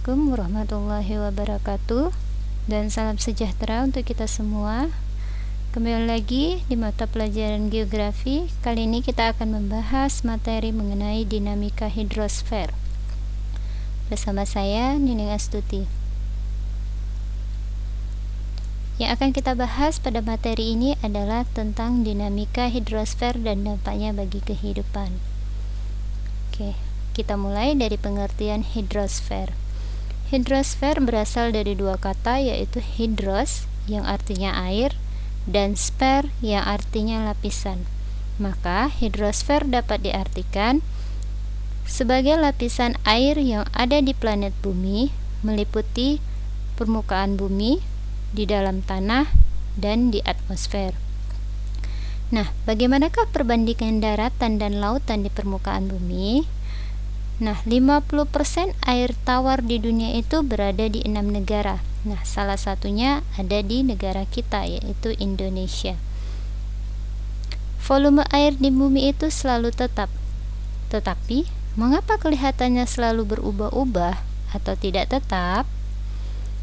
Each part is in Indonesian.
Assalamualaikum warahmatullahi wabarakatuh, dan salam sejahtera untuk kita semua. Kembali lagi di mata pelajaran geografi. Kali ini kita akan membahas materi mengenai dinamika hidrosfer bersama saya, Nining Astuti. Yang akan kita bahas pada materi ini adalah tentang dinamika hidrosfer dan dampaknya bagi kehidupan. Oke, kita mulai dari pengertian hidrosfer. Hidrosfer berasal dari dua kata, yaitu hidros yang artinya air dan sfer yang artinya lapisan. Maka hidrosfer dapat diartikan sebagai lapisan air yang ada di planet bumi, meliputi permukaan bumi, di dalam tanah, dan di atmosfer. Nah, bagaimanakah perbandingan daratan dan lautan di permukaan bumi? Nah, 50% air tawar di dunia itu berada di 6 negara. Nah, salah satunya ada di negara kita, yaitu Indonesia. Volume air di bumi itu selalu tetap. Tetapi, mengapa kelihatannya selalu berubah-ubah atau tidak tetap?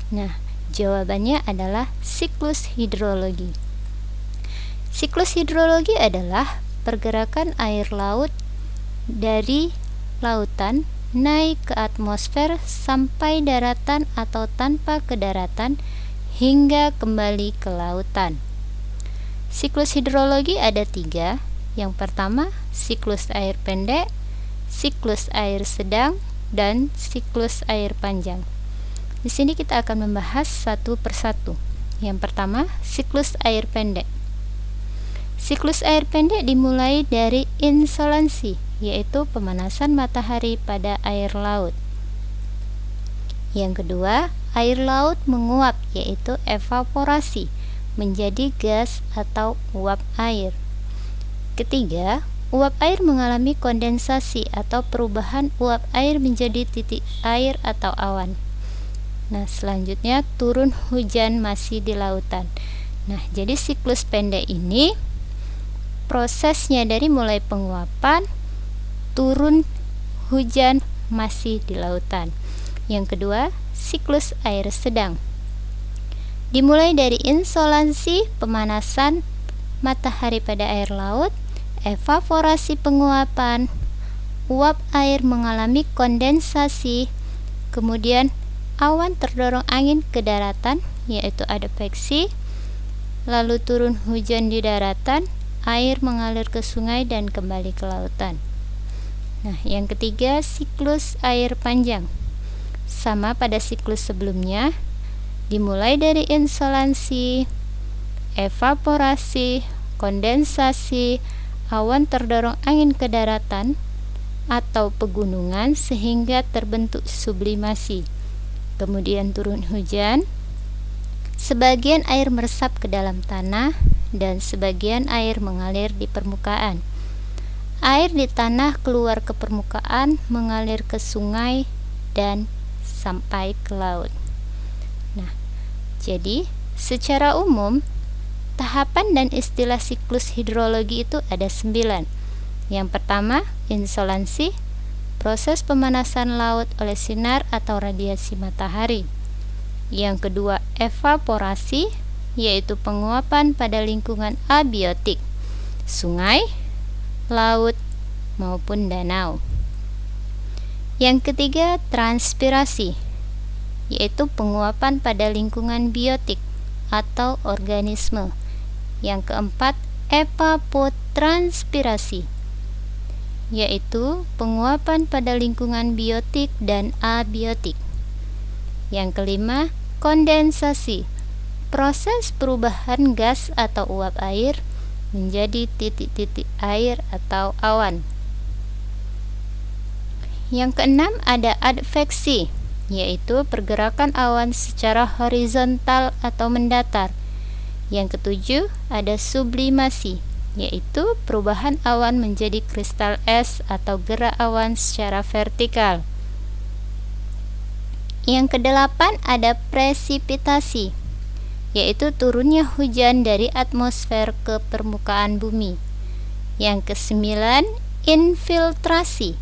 Nah, jawabannya adalah siklus hidrologi. Siklus hidrologi adalah pergerakan air laut dari lautan naik ke atmosfer sampai daratan atau tanpa ke daratan hingga kembali ke lautan. Siklus hidrologi ada 3. Yang pertama, siklus air pendek, siklus air sedang, dan siklus air panjang. Di sini kita akan membahas satu persatu. Yang pertama, siklus air pendek. Siklus air pendek dimulai dari insolansi, yaitu pemanasan matahari pada air laut. Yang kedua, air laut menguap, yaitu evaporasi, menjadi gas atau uap air. Ketiga, uap air mengalami kondensasi atau perubahan uap air menjadi titik air atau awan. Nah, selanjutnya turun hujan masih di lautan. Nah, jadi siklus pendek ini prosesnya dari mulai penguapan, turun hujan masih di lautan. Yang kedua, siklus air sedang. Dimulai dari insolansi, pemanasan matahari pada air laut, evaporasi penguapan, uap air mengalami kondensasi, kemudian awan terdorong angin ke daratan, yaitu adveksi, lalu turun hujan di daratan, air mengalir ke sungai dan kembali ke lautan. Nah, yang ketiga, siklus air panjang. Sama pada siklus sebelumnya, dimulai dari insolansi, evaporasi, kondensasi, awan terdorong angin ke daratan atau pegunungan sehingga terbentuk sublimasi. Kemudian turun hujan, sebagian air meresap ke dalam tanah dan sebagian air mengalir di permukaan. Air di tanah keluar ke permukaan, mengalir ke sungai dan sampai ke laut. Nah, jadi secara umum tahapan dan istilah siklus hidrologi itu ada 9. Yang pertama, insolansi, proses pemanasan laut oleh sinar atau radiasi matahari. Yang kedua, evaporasi, yaitu penguapan pada lingkungan abiotik, sungai, laut, maupun danau. Yang ketiga, transpirasi, yaitu penguapan pada lingkungan biotik atau organisme. Yang keempat, evapotranspirasi, yaitu penguapan pada lingkungan biotik dan abiotik. Yang kelima, kondensasi, proses perubahan gas atau uap air menjadi titik-titik air atau awan. Yang keenam, ada adveksi, yaitu pergerakan awan secara horizontal atau mendatar. Yang ketujuh, ada sublimasi, yaitu perubahan awan menjadi kristal es atau gerak awan secara vertikal. Yang kedelapan, ada presipitasi, yaitu turunnya hujan dari atmosfer ke permukaan bumi. Yang kesembilan, infiltrasi,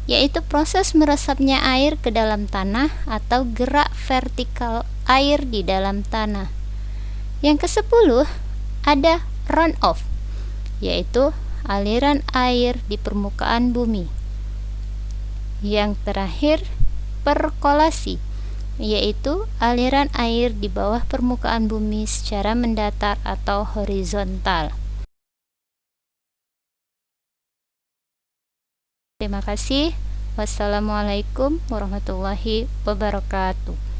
yaitu proses meresapnya air ke dalam tanah atau gerak vertikal air di dalam tanah. Yang ke-10 ada runoff, yaitu aliran air di permukaan bumi. Yang terakhir perkolasi, yaitu aliran air di bawah permukaan bumi secara mendatar atau horizontal. Terima kasih. Wassalamualaikum warahmatullahi wabarakatuh.